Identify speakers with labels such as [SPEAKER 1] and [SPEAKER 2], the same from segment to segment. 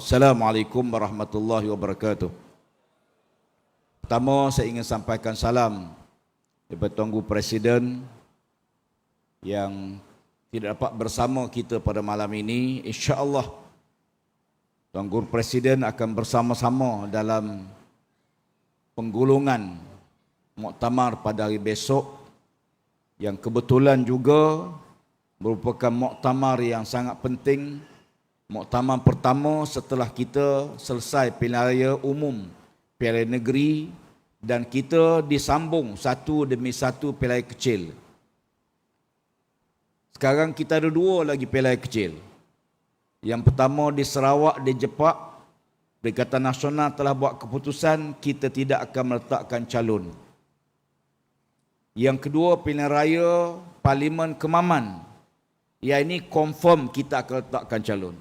[SPEAKER 1] Assalamualaikum warahmatullahi wabarakatuh. Pertama, saya ingin sampaikan salam kepada Tuan Guru Presiden yang tidak dapat bersama kita pada malam ini. InsyaAllah Tuan Guru Presiden akan bersama-sama dalam penggulungan muktamar pada hari besok, yang kebetulan juga merupakan muktamar yang sangat penting. Muktamar pertama setelah kita selesai pilihan raya umum, pilihan raya negeri, dan kita disambung satu demi satu pilihan raya kecil. Sekarang kita ada dua lagi pilihan raya kecil. Yang pertama di Sarawak, di Jepak, Perikatan Nasional telah buat keputusan kita tidak akan meletakkan calon. Yang kedua pilihan raya Parlimen Kemaman, yang ini confirm kita akan letakkan calon.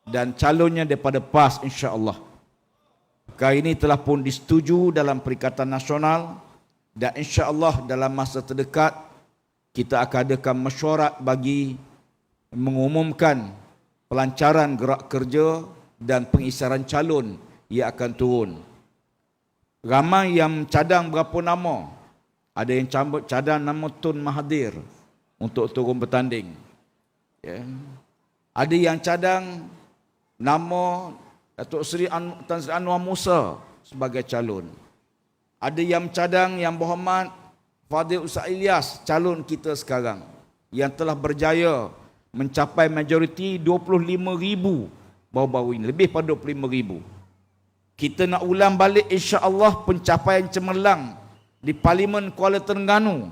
[SPEAKER 1] Dan calonnya daripada PAS, insya-Allah. Kali ini telah pun disetujui dalam Perikatan Nasional, dan insya-Allah dalam masa terdekat kita akan adakan mesyuarat bagi mengumumkan pelancaran gerak kerja dan pengisytiharan calon yang akan turun. Ramai yang cadang berapa nama. Ada yang cadang nama Tun Mahathir untuk turun bertanding. Ya. Ada yang cadang nama Datuk Seri Tan Sri Anwar Musa sebagai calon. Ada yang cadang Yang Berhormat Fadil Ustaz Ilyas, calon kita sekarang, yang telah berjaya mencapai majoriti 25,000 baru-baru ini, lebih pada 25,000. Kita nak ulang balik insya-Allah pencapaian cemerlang di Parlimen Kuala Terengganu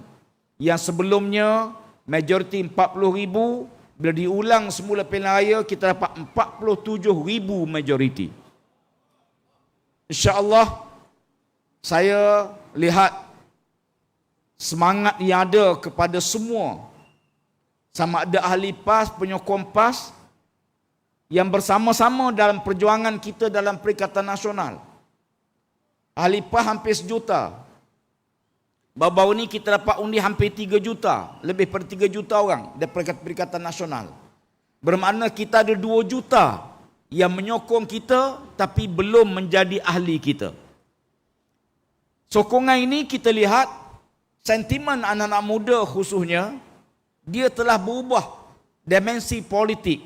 [SPEAKER 1] yang sebelumnya majoriti 40,000. Bila diulang semula pilihan raya, kita dapat 47,000 majoriti. InsyaAllah, saya lihat semangat yang ada kepada semua, sama ada ahli PAS, penyokong PAS, yang bersama-sama dalam perjuangan kita dalam Perikatan Nasional. Ahli PAS hampir 1 juta. Baru-baru ni kita dapat undi hampir 3 juta, lebih pada 3 juta orang dari Perikatan Nasional. Bermakna kita ada 2 juta yang menyokong kita tapi belum menjadi ahli kita. Sokongan ini kita lihat sentimen anak-anak muda khususnya, dia telah berubah dimensi politik.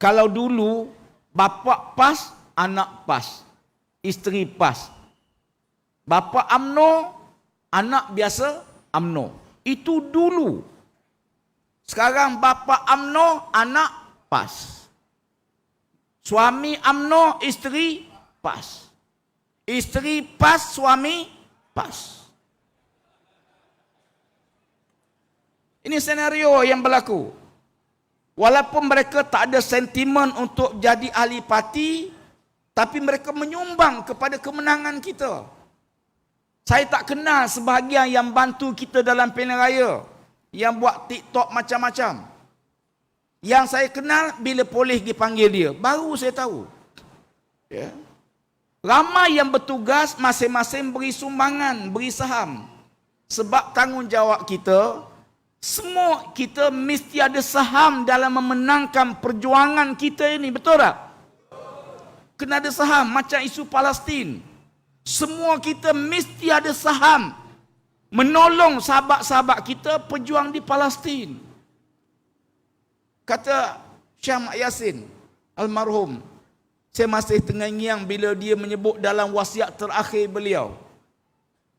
[SPEAKER 1] Kalau dulu bapa PAS, anak PAS, isteri PAS. Bapa UMNO, anak biasa UMNO. Itu dulu. Sekarang bapa UMNO, anak PAS. Suami UMNO, isteri PAS. Isteri PAS, suami PAS. Ini senario yang berlaku. Walaupun mereka tak ada sentimen untuk jadi ahli parti, tapi mereka menyumbang kepada kemenangan kita. Saya tak kenal sebahagian yang bantu kita dalam pilihan raya, yang buat TikTok macam-macam. Yang saya kenal bila polis dipanggil dia, baru saya tahu. Ya. Ramai yang bertugas, masing-masing beri sumbangan, beri saham. Sebab tanggungjawab kita, semua kita mesti ada saham dalam memenangkan perjuangan kita ini, betul tak? Kena ada saham, macam isu Palestin. Semua kita mesti ada saham menolong sahabat-sahabat kita pejuang di Palestin. Kata Syekh Ahmad Yasin almarhum, saya masih terngiang bila dia menyebut dalam wasiat terakhir beliau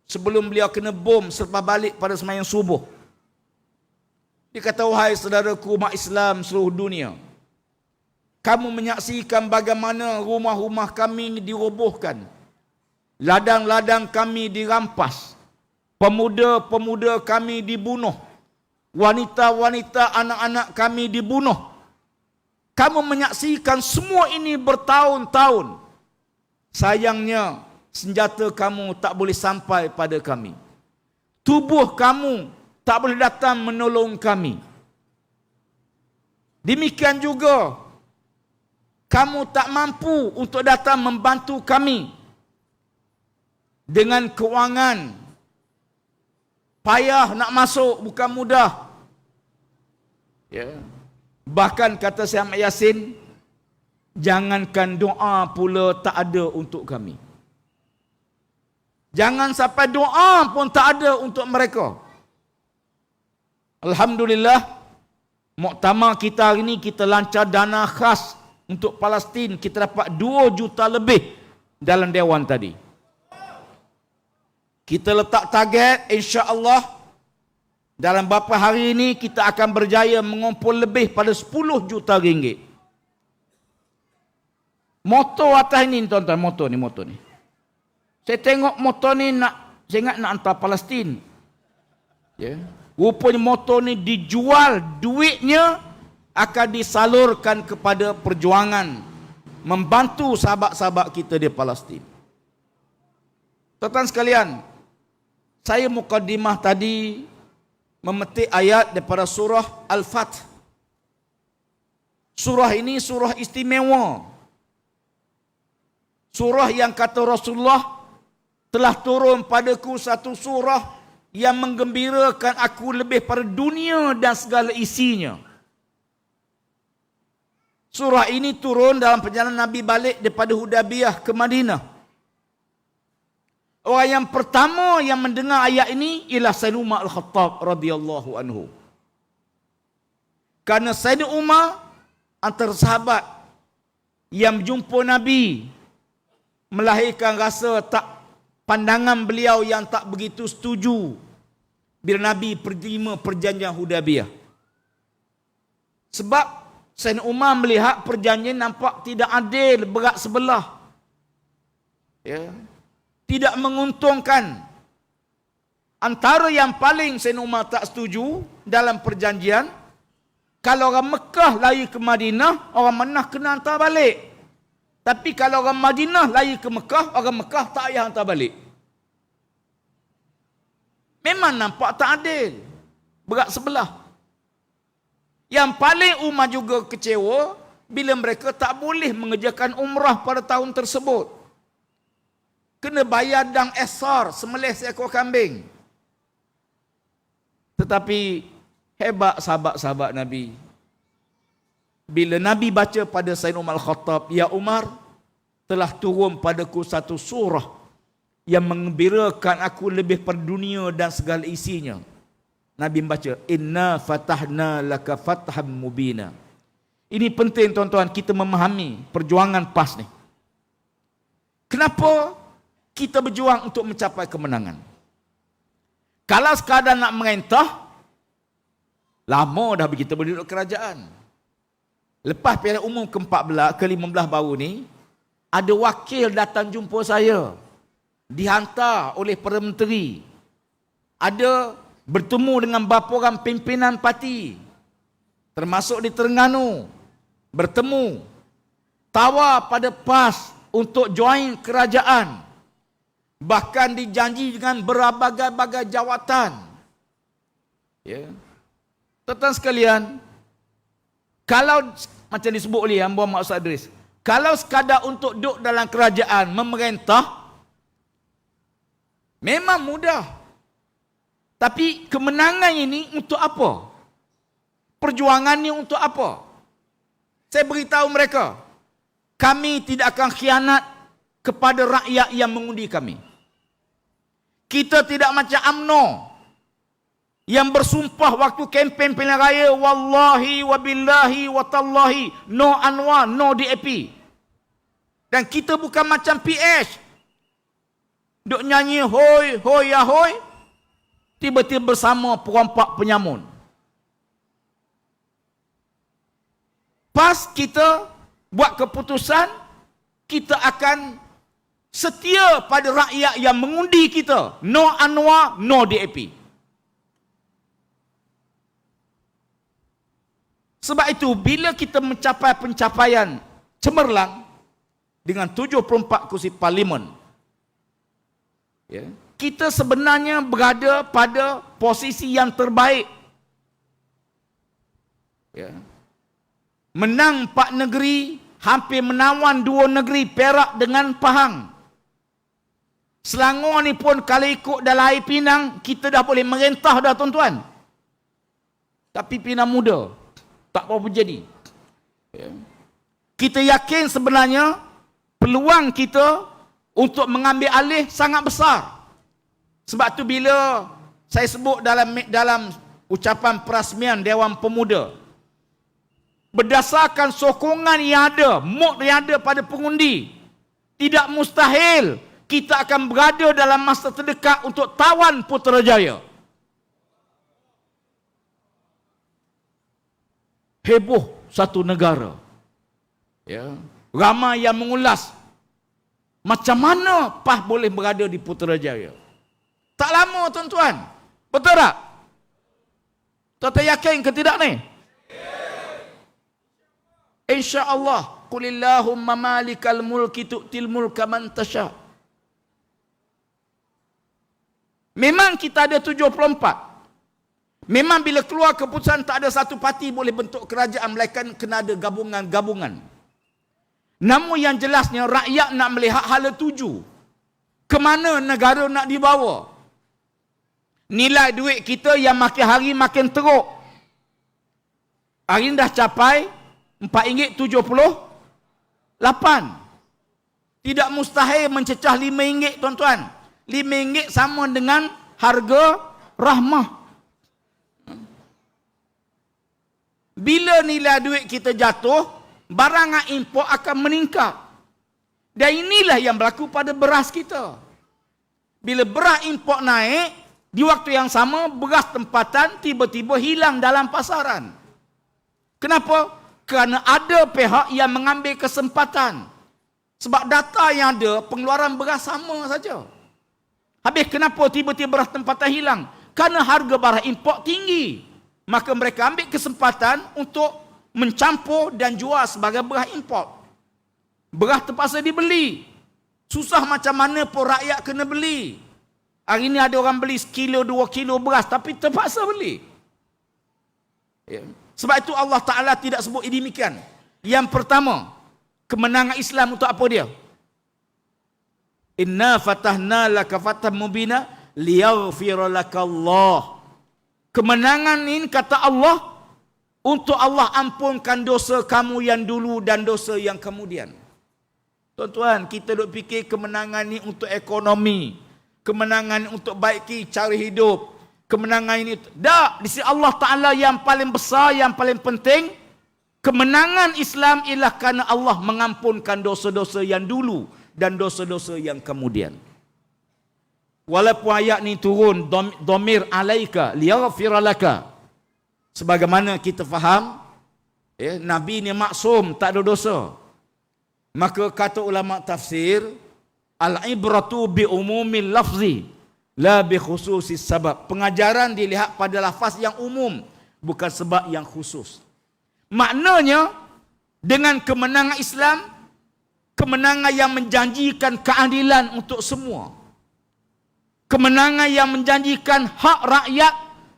[SPEAKER 1] sebelum beliau kena bom selepas balik pada sembahyang subuh. Dia kata, wahai saudaraku umat Islam seluruh dunia, kamu menyaksikan bagaimana rumah-rumah kami dirobohkan, ladang-ladang kami dirampas, pemuda-pemuda kami dibunuh, wanita-wanita anak-anak kami dibunuh. Kamu menyaksikan semua ini bertahun-tahun. Sayangnya senjata kamu tak boleh sampai pada kami. Tubuh kamu tak boleh datang menolong kami. Demikian juga kamu tak mampu untuk datang membantu kami. Dengan kewangan, payah nak masuk, bukan mudah. Ya. Bahkan kata Syekh Ahmad Yasin, Jangankan doa pula tak ada untuk kami. Jangan sampai doa pun tak ada untuk mereka. Alhamdulillah, muktamar kita hari ini kita lancar dana khas untuk Palestin. Kita dapat 2 juta lebih dalam dewan tadi. Kita letak target, insya-Allah dalam beberapa hari ini kita akan berjaya mengumpul lebih pada 10 juta ringgit. Motor atas ini tuan-tuan, motor ni. Saya tengok motor ni saya ingat nak hantar Palestin. Ya. Rupanya motor ni dijual, duitnya akan disalurkan kepada perjuangan membantu sahabat-sahabat kita di Palestin. Tuan-tuan sekalian, saya mukadimah tadi memetik ayat daripada surah Al-Fath. Surah ini surah istimewa. Surah yang kata Rasulullah, telah turun padaku satu surah yang menggembirakan aku lebih pada dunia dan segala isinya. Surah ini turun dalam perjalanan Nabi balik daripada Hudaybiyah ke Madinah. Orang yang pertama yang mendengar ayat ini ialah Sayyidina Umar Al-Khattab radhiyallahu anhu. Karena Sayyidina Umar antara sahabat yang berjumpa Nabi melahirkan rasa pandangan beliau yang tak begitu setuju bila Nabi menerima perjanjian Hudaybiyah. Sebab Sayyidina Umar melihat perjanjian nampak tidak adil, berat sebelah. Ya. Tidak menguntungkan. Antara yang paling Sayyidina Umar tak setuju dalam perjanjian, kalau orang Mekah lari ke Madinah, orang Madinah kena hantar balik. Tapi kalau orang Madinah lari ke Mekah, orang Mekah tak payah hantar balik. Memang nampak tak adil. Berat sebelah. Yang paling Umar juga kecewa bila mereka tak boleh mengerjakan umrah pada tahun tersebut. Kena bayar dang esar, sembelih seekor kambing. Tetapi hebat sahabat-sahabat Nabi. Bila Nabi baca pada Sayyidina Umar Al-Khattab, "Ya Umar, telah turun padaku satu surah yang menggembirakan aku lebih per dunia dan segala isinya." Nabi membaca, "Inna fatahna laka fatham mubina." Ini penting tuan-tuan kita memahami perjuangan PAS ni. Kenapa kita berjuang untuk mencapai kemenangan? Kalau sekadar nak merentah, lama dah kita berduduk kerajaan. Lepas Pilihan Umum ke-14, ke-15 baru ni, ada wakil datang jumpa saya. Dihantar oleh Perdana Menteri. Ada bertemu dengan beberapa orang pimpinan parti. Termasuk di Terengganu. Bertemu. Tawar pada PAS untuk join kerajaan. Bahkan dijanji dengan berbagai-bagai jawatan. Ya. Tuan-tuan sekalian, kalau macam disebut oleh Yang Muhammad Ustaz Idris, kalau sekadar untuk duduk dalam kerajaan memerintah, memang mudah. Tapi kemenangan ini untuk apa? Perjuangan ini untuk apa? Saya beritahu mereka, kami tidak akan khianat kepada rakyat yang mengundi kami. Kita tidak macam UMNO yang bersumpah waktu kempen pilihan raya, wallahi wabillahi watallahi, no Anwar, no DAP. Dan kita bukan macam PH. Duk nyanyi hoi hoi ya hoi, tiba-tiba bersama perompak penyamun. Pas kita buat keputusan, kita akan setia pada rakyat yang mengundi kita. No Anwar, no DAP. Sebab itu, bila kita mencapai pencapaian cemerlang dengan 74 kursi parlimen, ya, kita sebenarnya berada pada posisi yang terbaik. Ya. Menang 4 negeri, hampir menawan 2 negeri, Perak dengan Pahang. Selangor ni pun kalau ikut dalam air Pinang, kita dah boleh merentah dah tuan-tuan. Tapi Pinang muda, tak apa-apa jadi. Ya. kita yakin sebenarnya peluang kita untuk mengambil alih sangat besar. Sebab tu bila saya sebut dalam ucapan perasmian Dewan Pemuda, berdasarkan sokongan yang ada, mood yang ada pada pengundi, tidak mustahil kita akan berada dalam masa terdekat untuk tawan Putrajaya. Heboh satu negara. Ya. Ramai yang mengulas macam mana PAS boleh berada di Putrajaya. Tak lama tuan-tuan. Betul tak? Tuan-tuan yakin ke tidak ni? InsyaAllah. Qulillahumma malikal mulki tu'til mulka man tasha'. Memang kita ada 74. Memang bila keluar keputusan tak ada satu parti boleh bentuk kerajaan, melainkan kena ada gabungan-gabungan. Namun yang jelasnya rakyat nak melihat hala tuju. Ke mana negara nak dibawa. Nilai duit kita yang makin hari makin teruk. Hari ini dah capai RM4.78. Tidak mustahil mencecah RM5 tuan-tuan. RM5 sama dengan harga rahmah. Bila nilai duit kita jatuh, barangan import akan meningkat. Dan inilah yang berlaku pada beras kita. Bila beras import naik, di waktu yang sama beras tempatan tiba-tiba hilang dalam pasaran. Kenapa? Kerana ada pihak yang mengambil kesempatan. Sebab data yang ada, pengeluaran beras sama saja. Habis kenapa tiba-tiba beras tempatan hilang? Kerana harga beras import tinggi. Maka mereka ambil kesempatan untuk mencampur dan jual sebagai beras import. Beras terpaksa dibeli. Susah macam mana pun rakyat kena beli. Hari ini ada orang beli 1 kilo, 2 kilo beras tapi terpaksa beli. Ya. Sebab itu Allah Ta'ala tidak sebut demikian. Yang pertama, kemenangan Islam untuk apa dia? Inna fatahna laka fathan mubina liyaghfira lakallah. Kemenangan ini kata Allah untuk Allah ampunkan dosa kamu yang dulu dan dosa yang kemudian. Tuan-tuan, kita duk fikir kemenangan ini untuk ekonomi, kemenangan untuk baiki cara hidup, kemenangan ini tak, di sisi Allah Ta'ala yang paling besar, yang paling penting, kemenangan Islam ialah kerana Allah mengampunkan dosa-dosa yang dulu dan dosa-dosa yang kemudian. Walaupun ayat ni turun dhamir alaika liyaghfira laka, sebagaimana kita faham, Nabi ni maksum, tak ada dosa. Maka kata ulama tafsir, al-ibratu bi umumil lafzi la bi khususis sabab. Pengajaran dilihat pada lafaz yang umum, bukan sebab yang khusus. Maknanya dengan kemenangan Islam, kemenangan yang menjanjikan keadilan untuk semua. Kemenangan yang menjanjikan hak rakyat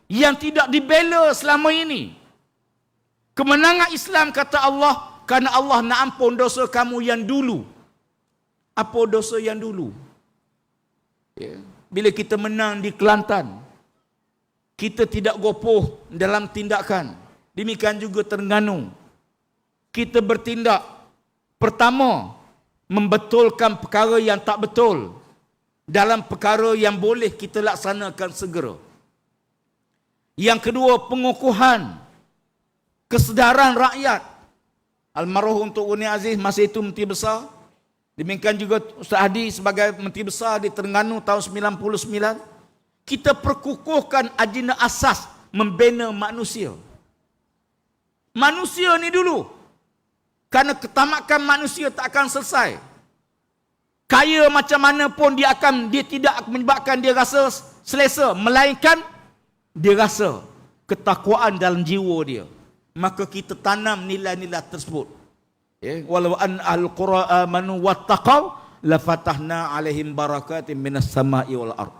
[SPEAKER 1] yang tidak dibela selama ini. Kemenangan Islam kata Allah, kerana Allah nak ampun dosa kamu yang dulu. Apa dosa yang dulu? Ya. Bila kita menang di Kelantan, kita tidak gopoh dalam tindakan. Demikian juga Terengganu. Kita bertindak. Pertama, membetulkan perkara yang tak betul dalam perkara yang boleh kita laksanakan segera. Yang kedua, pengukuhan kesedaran rakyat. Almarhum Tok Guni Aziz masa itu Menteri Besar. Demikian juga Ustaz Hadi sebagai Menteri Besar di Terengganu tahun 99. Kita perkukuhkan agenda asas membina manusia. Manusia ni dulu. Kerana ketamakan manusia tak akan selesai. Kaya macam mana pun dia tidak menyebabkan dia rasa selesa, melainkan dia rasa ketakwaan dalam jiwa dia. Maka kita tanam nilai-nilai tersebut. Walau an al-qura amanu wattaqau la fatahna alaihim barakatin minas sama'i wal ard.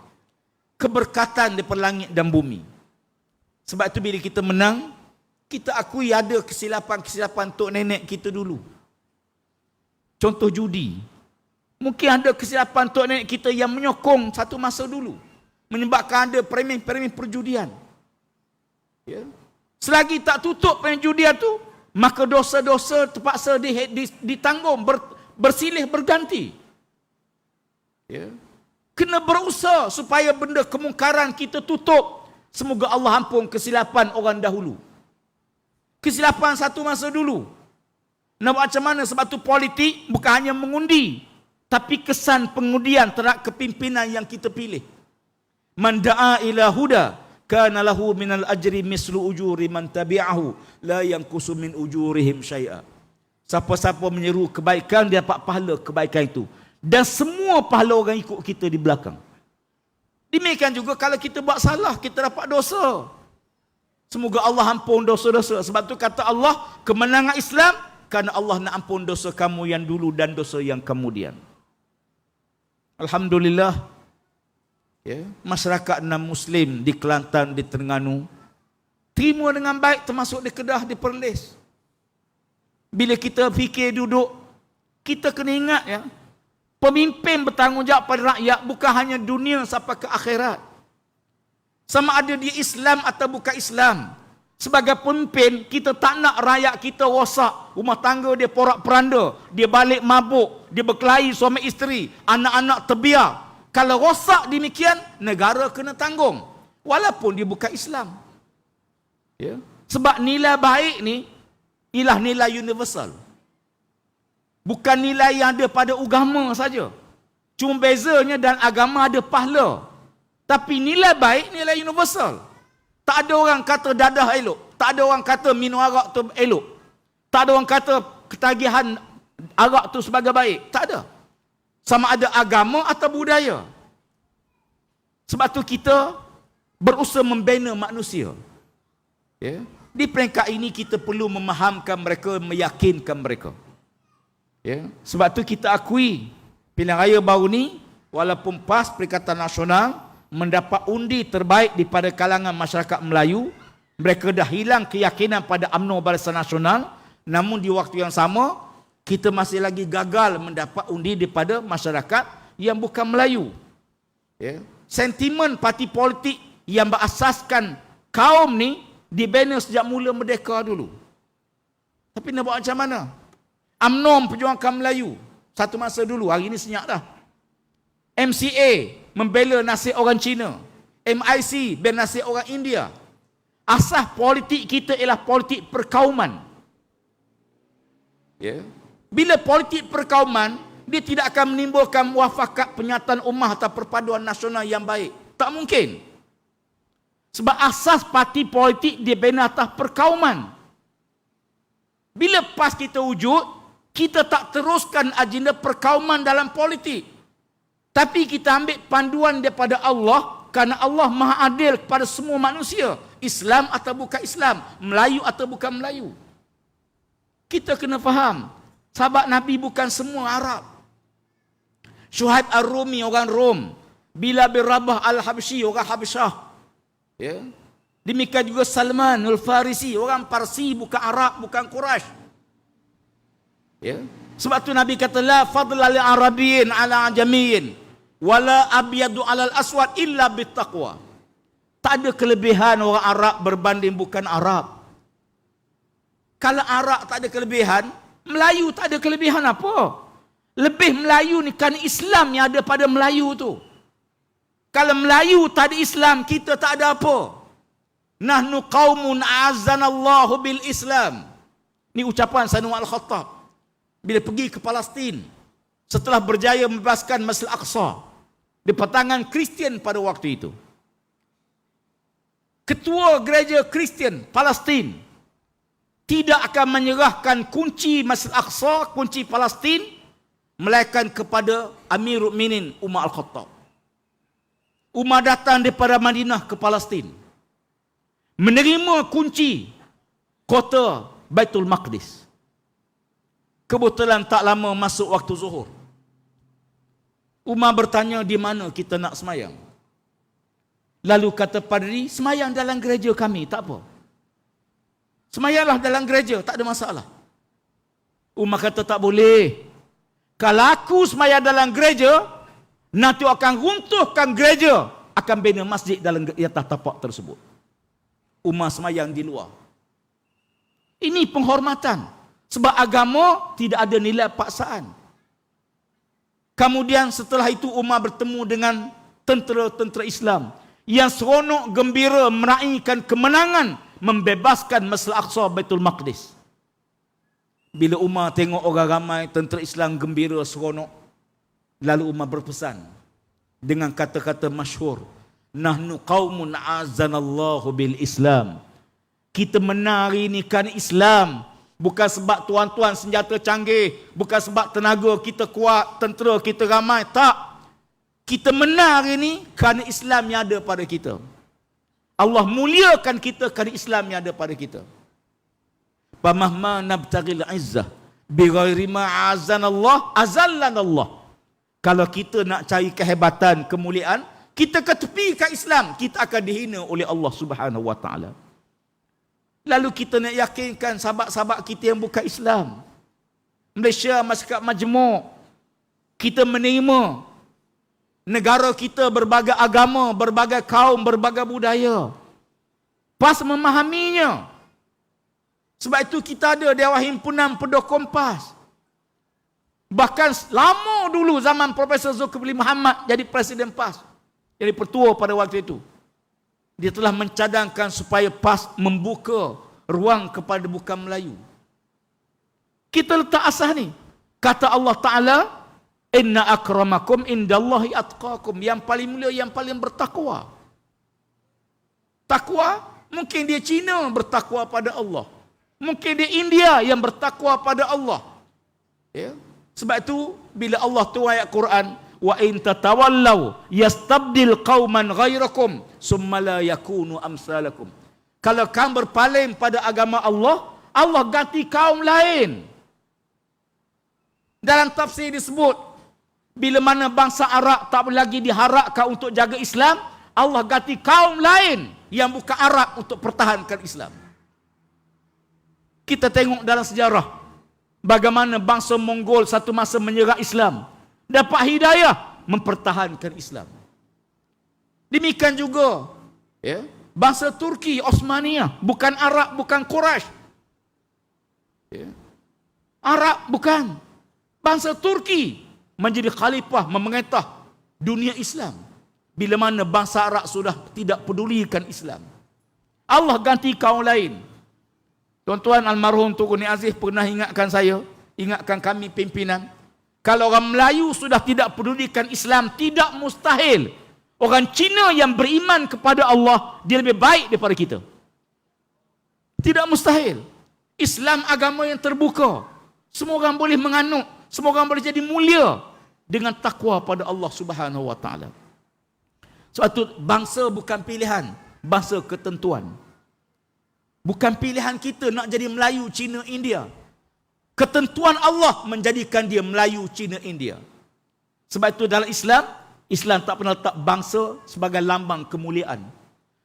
[SPEAKER 1] Keberkatan daripada langit dan bumi. Sebab itu bila kita menang, kita akui ada kesilapan-kesilapan tok nenek kita dulu. Contoh judi. Mungkin ada kesilapan tok nenek kita yang menyokong satu masa dulu, menyebabkan ada perming-perming perjudian. Ya. Selagi tak tutup perjudian tu, maka dosa-dosa terpaksa ditanggung, bersilih berganti. Ya. Kena berusaha supaya benda kemungkaran kita tutup. Semoga Allah ampun kesilapan orang dahulu. Kesilapan satu masa dulu. Nak buat macam mana? Sebab tu politik bukan hanya mengundi, tapi kesan pengundian terhadap kepimpinan yang kita pilih. Man da'a ila huda kana lahu minal ajri mislu ujuri man tabi'ahu la yanqusu min ujurihim syai'a. Siapa-siapa menyeru kebaikan, dia dapat pahala kebaikan itu. Dan semua pahala orang ikut kita di belakang. Demikian juga kalau kita buat salah, kita dapat dosa. Semoga Allah ampun dosa-dosa. Sebab tu kata Allah, kemenangan Islam kerana Allah nak ampun dosa kamu yang dulu dan dosa yang kemudian. Alhamdulillah. Ya, masyarakat non-Muslim di Kelantan, di Terengganu terima dengan baik, termasuk di Kedah, di Perlis. Bila kita fikir duduk, kita kena ingat ya, pemimpin bertanggungjawab pada rakyat bukan hanya dunia sampai ke akhirat. Sama ada dia Islam atau bukan Islam. Sebagai pemimpin, kita tak nak rakyat kita rosak. Rumah tangga dia porak-peranda, dia balik mabuk, dia berkelahi suami isteri, anak-anak terbiar. Kalau rosak demikian, negara kena tanggung. Walaupun dia bukan Islam. Ya. Sebab nilai baik ni ialah nilai universal. Bukan nilai yang ada pada agama saja. Cuma bezanya dan agama ada pahala. Tapi nilai baik, nilai universal. Tak ada orang kata dadah elok. Tak ada orang kata minum arak tu elok. Tak ada orang kata ketagihan arak tu sebagai baik. Tak ada. Sama ada agama atau budaya. Sebab tu kita berusaha membina manusia. Ya. Di peringkat ini kita perlu memahamkan mereka, meyakinkan mereka. Ya. Sebab tu kita akui pilihan raya baru ni, walaupun PAS Perikatan Nasional mendapat undi terbaik daripada kalangan masyarakat Melayu, mereka dah hilang keyakinan pada UMNO Barisan Nasional, namun di waktu yang sama kita masih lagi gagal mendapat undi daripada masyarakat yang bukan Melayu. Ya. Sentimen parti politik yang berasaskan kaum ni dibina sejak mula merdeka dulu. Tapi nak buat macam mana? UMNO Perjuangan Melayu satu masa dulu, hari ini senyap dah. MCA membela nasib orang Cina, MIC bela nasib orang India. Asas politik kita ialah politik perkauman. Ya. Bila politik perkauman, dia tidak akan menimbulkan muafakat penyataan ummah atau perpaduan nasional yang baik. Tak mungkin. Sebab asas parti politik dia bina atas perkauman. Bila PAS kita wujud, kita tak teruskan agenda perkauman dalam politik. Tapi kita ambil panduan daripada Allah, kerana Allah Maha Adil kepada semua manusia. Islam atau bukan Islam, Melayu atau bukan Melayu. Kita kena faham, sahabat Nabi bukan semua Arab. Syuhaib Ar-Rumi orang Rom, Bilal bin Rabah Al-Habsyi orang Habsyah. Ya. Demikian juga Salman Al-Farisi orang Parsi, bukan Arab, bukan Quraisy. Ya. Sebab tu Nabi kata la fadla li arabiyyin ala ajamiyyin wala abyadu alal aswad illa bittaqwa. Tak ada kelebihan orang Arab berbanding bukan Arab. Kalau Arab tak ada kelebihan, Melayu tak ada kelebihan apa? Lebih Melayu ni kan Islam yang ada pada Melayu tu. Kalau Melayu tak ada Islam, kita tak ada apa. Nahnu qaumun a'azzanallahu bil Islam. Ni ucapan Sayyidina Al-Khattab bila pergi ke Palestin setelah berjaya membebaskan Masjid Al-Aqsa di pertangan Kristian pada waktu itu. Ketua gereja Kristian Palestin tidak akan menyerahkan kunci Masjid Al-Aqsa, kunci Palestin, melainkan kepada Amirul Mukminin Umar Al-Khattab. Umar datang daripada Madinah ke Palestin, menerima kunci kota Baitul Maqdis. Kebetulan tak lama masuk waktu zuhur. Umar bertanya, di mana kita nak semayang? Lalu kata padri, semayang dalam gereja kami, tak apa. Semayanglah dalam gereja, tak ada masalah. Umar kata tak boleh. Kalau aku semayang dalam gereja, nanti akan runtuhkan gereja, akan bina masjid dalam atas tapak tersebut. Umar semayang di luar. Ini penghormatan. Sebab agama tidak ada nilai paksaan. Kemudian setelah itu Umar bertemu dengan tentera-tentera Islam yang seronok gembira meraihkan kemenangan membebaskan Masjid Al-Aqsa Baitul Maqdis. Bila Umar tengok orang ramai tentera Islam gembira seronok, lalu Umar berpesan dengan kata-kata masyhur, nahnu qaumun azanallahu bil Islam. Kita menang hari ini kerana Islam, bukan sebab tuan-tuan senjata canggih, bukan sebab tenaga kita kuat, tentera kita ramai, tak. Kita menang hari ini kerana Islam yang ada pada kita. Allah muliakan kita kerana Islam yang ada pada kita. Famahma nabtaghil izzah bighairi ma azanallah azallanallah. Kalau kita nak cari kehebatan, kemuliaan, kita ketepikan Islam, kita akan dihina oleh Allah Subhanahu wa taala. Lalu kita nak yakinkan sahabat-sahabat kita yang bukan Islam. Malaysia masyarakat majmuk, kita menerima negara kita berbagai agama, berbagai kaum, berbagai budaya. Pas memahaminya. Sebab itu kita ada Dewan Himpunan Pendokong PAS. Bahkan lama dulu zaman Profesor Zulkifli Muhammad jadi Presiden PAS, jadi Pertua pada waktu itu, dia telah mencadangkan supaya PAS membuka ruang kepada bukan Melayu. Kita letak asas ni. Kata Allah Ta'ala, inna akramakum indallahi atqakum. Yang paling mulia, yang paling bertakwa. Takwa, mungkin dia Cina bertakwa pada Allah. Mungkin dia India yang bertakwa pada Allah. Ya. Sebab itu, bila Allah tu ayat Quran, wa in tatawallaw yastabdil qauman ghairakum summa la yakunu amsalakum. Kalau kamu berpaling pada agama Allah, Allah ganti kaum lain. Dalam tafsir disebut, bila mana bangsa Arab tak lagi diharapkan untuk jaga Islam, Allah ganti kaum lain yang bukan Arab untuk pertahankan Islam. Kita tengok dalam sejarah bagaimana bangsa Mongol satu masa menyerang Islam, dapat hidayah mempertahankan Islam. Demikian juga ya, bangsa Turki, Osmaniyah, bukan Arab, bukan Quraisy. Ya. Arab bukan. Bangsa Turki menjadi khalifah memerintah dunia Islam. Bila mana bangsa Arab sudah tidak pedulikan Islam, Allah ganti kaum lain. Tuan-tuan, almarhum Tun Guni Aziz pernah ingatkan saya, ingatkan kami pimpinan, kalau orang Melayu sudah tidak pedulikan Islam, tidak mustahil orang Cina yang beriman kepada Allah, dia lebih baik daripada kita. Tidak mustahil. Islam agama yang terbuka. Semua orang boleh menganut, semua orang boleh jadi mulia dengan takwa pada Allah Subhanahu wa taala. Sebab itu bangsa bukan pilihan, bangsa ketentuan. Bukan pilihan kita nak jadi Melayu, Cina, India. Ketentuan Allah menjadikan dia Melayu, Cina, India. Sebab itu dalam Islam, Islam tak pernah letak bangsa sebagai lambang kemuliaan.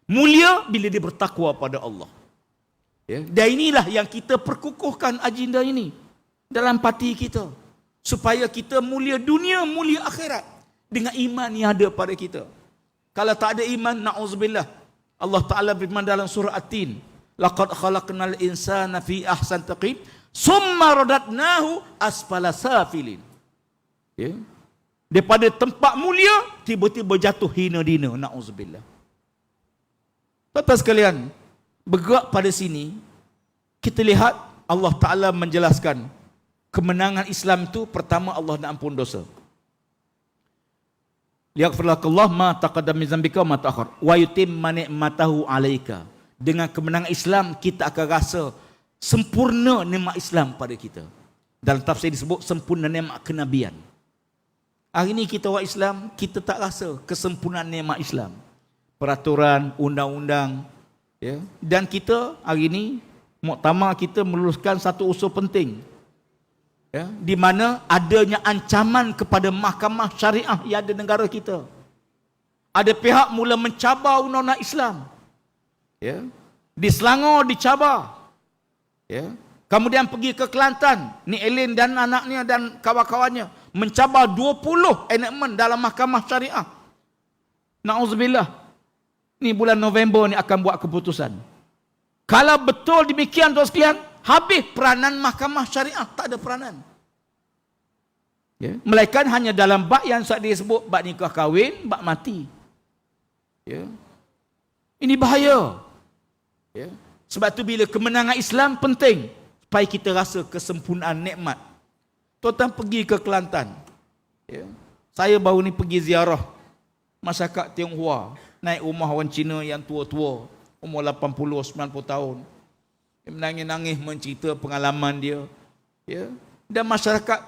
[SPEAKER 1] Mulia bila dia bertakwa pada Allah. Ya. Dan inilah yang kita perkukuhkan agenda ini dalam parti kita. Supaya kita mulia dunia, mulia akhirat. Dengan iman yang ada pada kita. Kalau tak ada iman, na'udzubillah. Allah Ta'ala berfirman dalam surah At-Tin, laqad khalaqnal insana fi ahsan taqim summa radatnahu asfala safilin. Ya. Daripada tempat mulia tiba-tiba jatuh hina dina, na'udzubillah. Tuan-tuan sekalian, bergerak pada sini kita lihat Allah Taala menjelaskan kemenangan Islam itu pertama Allah nak ampun dosa. Liyaghfirlakallah ma taqaddama min dzambika wa ma ta'akhkhar wa yutimma ni'matahu 'alaika. Dengan kemenangan Islam, kita akan rasa sempurna nikmat Islam pada kita. Dalam tafsir disebut sempurna nikmat kenabian. Hari ini kita orang Islam, kita tak rasa kesempurnaan nikmat Islam. Peraturan, undang-undang. Ya. Dan kita hari ini, muktamar kita meluluskan satu usul penting. Ya. Di mana adanya ancaman kepada mahkamah syariah yang ada negara kita. Ada pihak mula mencabar undang-undang Islam. Ya. Di Selangor dicabar. Ya. Kemudian pergi ke Kelantan, ni Elin dan anaknya dan kawan-kawannya mencabar 20 enactment dalam mahkamah syariah. Na'udzubillah. Ni bulan November ni akan buat keputusan. Kalau betul demikian tuan sekalian, habis peranan mahkamah syariah, tak ada peranan. Ya. Melainkan hanya dalam bab yang disebut bab nikah kahwin, bab mati. Ya. Ini bahaya. Ya. Sebab tu bila kemenangan Islam penting supaya kita rasa kesempurnaan nikmat. Tuan-tuan pergi ke Kelantan. Ya. Saya baru ni pergi ziarah masyarakat Tionghoa, naik rumah orang Cina yang tua-tua, umur 80-90 tahun. Dia menangis-nangis mencerita pengalaman dia. Ya. Dan masyarakat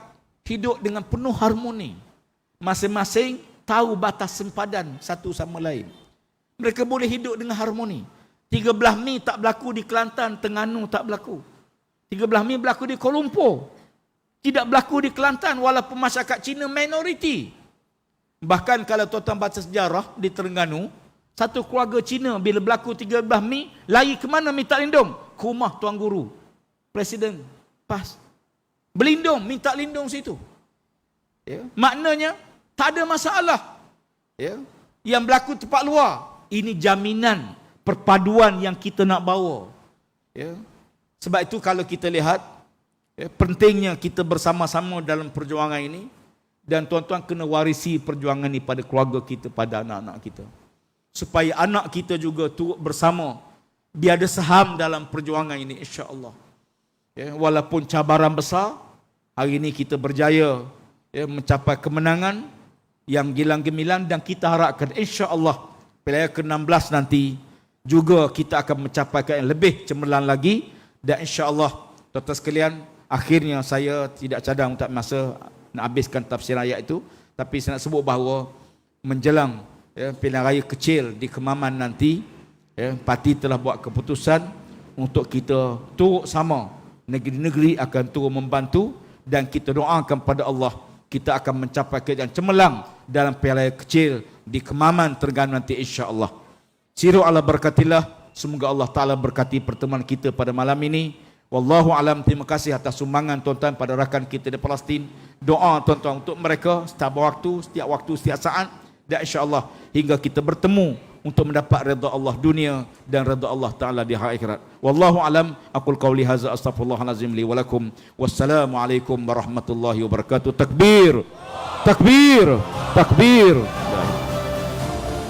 [SPEAKER 1] hidup dengan penuh harmoni. Masing-masing tahu batas sempadan satu sama lain. Mereka boleh hidup dengan harmoni. 13 Mei tak berlaku di Kelantan, Terengganu tak berlaku. 13 Mei berlaku di Kuala Lumpur. Tidak berlaku di Kelantan walaupun masyarakat Cina minoriti. Bahkan kalau tuan-tuan baca sejarah di Terengganu, satu keluarga Cina bila berlaku 13 Mei, lari ke mana minta lindung? Ke rumah Tuan Guru. Presiden PAS. Berlindung, minta lindung situ. Ya. Maknanya, tak ada masalah. Ya. Yang berlaku tempat luar, ini jaminan perpaduan yang kita nak bawa. Ya. Sebab itu kalau kita lihat, ya, pentingnya kita bersama-sama dalam perjuangan ini, dan tuan-tuan kena warisi perjuangan ini pada keluarga kita, pada anak-anak kita. Supaya anak kita juga turut bersama, biar ada saham dalam perjuangan ini, insya-Allah. Ya, walaupun cabaran besar, hari ini kita berjaya, ya, mencapai kemenangan yang gilang gemilang, dan kita harapkan insya-Allah pilihan ke-16 nanti juga kita akan mencapai yang lebih cemerlang lagi, dan insya-Allah tuan-tuan sekalian, akhirnya saya tidak cadang untuk masa nak habiskan tafsir ayat itu, tapi saya nak sebut bahawa menjelang, ya, pilihan raya kecil di Kemaman nanti, ya, parti telah buat keputusan untuk kita turut sama, negeri-negeri akan turut membantu, dan kita doakan pada Allah kita akan mencapai keadaan cemerlang dalam pilihan raya kecil di Kemaman Terengganu nanti, insya-Allah. Siru ala berkatillah, semoga Allah Ta'ala berkati pertemuan kita pada malam ini. Wallahu alam. Terima kasih atas sumbangan tuan-tuan pada rakan kita di Palestin. Doa tuan-tuan untuk mereka setiap waktu, setiap saat, dan insya-Allah hingga kita bertemu untuk mendapat redha Allah dunia dan redha Allah Ta'ala di akhirat. Wallahu alam. Aqul qawli hadza astaghfirullahalazim li wa lakum. Wassalamualaikum warahmatullahi wabarakatuh. Takbir. Takbir. Takbir.